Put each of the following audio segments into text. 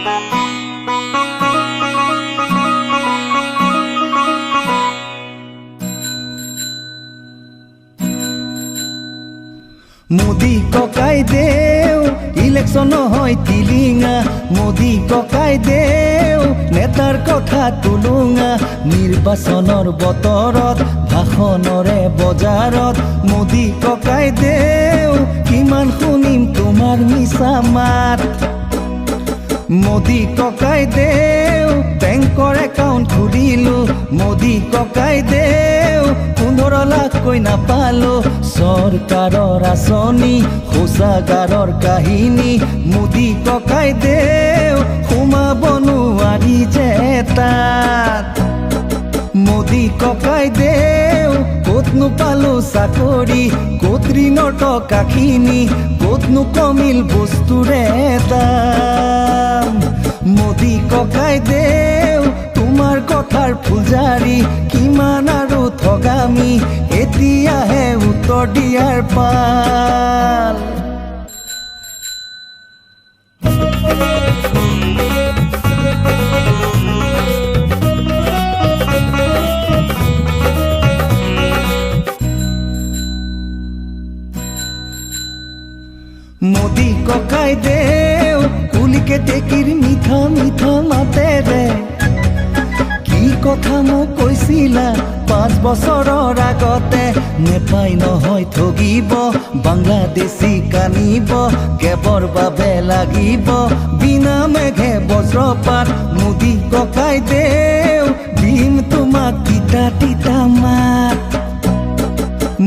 মোদী ককাই দেউ ইলেকশন হয় তিলিঙা, মোদী ককাই দেউ নেতাৰ কথা তুলুঙা। নিৰ্বাচনৰ বতৰত ভাষণৰে বজাৰত মোদী ককাই দেউ কিমান শুনিম তোমাৰ মিছা মাত। মোদী ককাই দেউ বেংকৰ একাউণ্ট খুলিলো, মোদী ককাই দেউ 15 লাখকৈ নাপালো। চৰকাৰৰ আঁচনি শৌচাগাৰৰ কাহিনী মোদী ককাই দেউ সোমাব নোৱাৰি যে তাত। মোদী ককাই দেউ ক'তনো পালো চাকৰি, ক'ত ঋণৰ টকাখিনি, ক'তনো কমিল বস্তুৰে দাম। মোদী ককাই দেউ তোমাৰ কথাৰ পূজাৰী, কিমান আৰু ঠগামি এতিয়াহে উত্তৰ দিয়াৰ পাল। মোদী ককাই দেউ কুলিকে টেকিৰ মিঠা মিঠা মাতেৰে কি কথা মোক কৈছিলা 5 বছৰৰ আগতে। নেপাই নহয় ঠগিব, বাংলাদেশী কানিব, কেবৰ বাবে লাগিব বিনা মেঘে বজ্ৰপাত। মোদী ককাই দেউ দিম তোমাক তিতা তিতা মাত।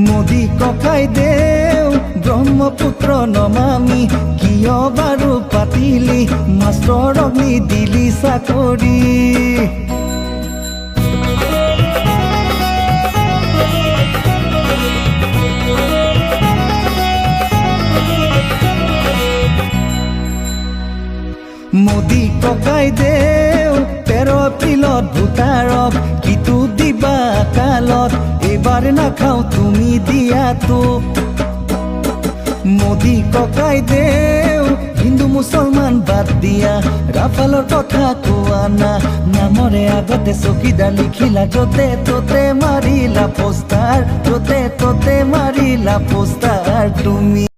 মোদী ককাই দেউ ব্ৰহ্মপুত্ৰ নমামি কিয় বাৰু পাতিলি, মাষ্টৰক নিদিলি চাকৰি। মোদী ককাই দেউ 13 এপ্ৰিলত ভোটাৰক কিটো দিবা কালত, এইবাৰ নাখাওঁ তুমি দিয়াতো। মোদী ককাই দেউ হিন্দু মুছলমান বাদ দিয়া, ৰাফালৰ কথা কোৱা না। নামৰে আগতে চকীদাৰ লিখিলা, য'তে ত'তে মাৰিলা পোষ্টাৰ, য'তে ত'তে মাৰিলা পোষ্টাৰ তুমি।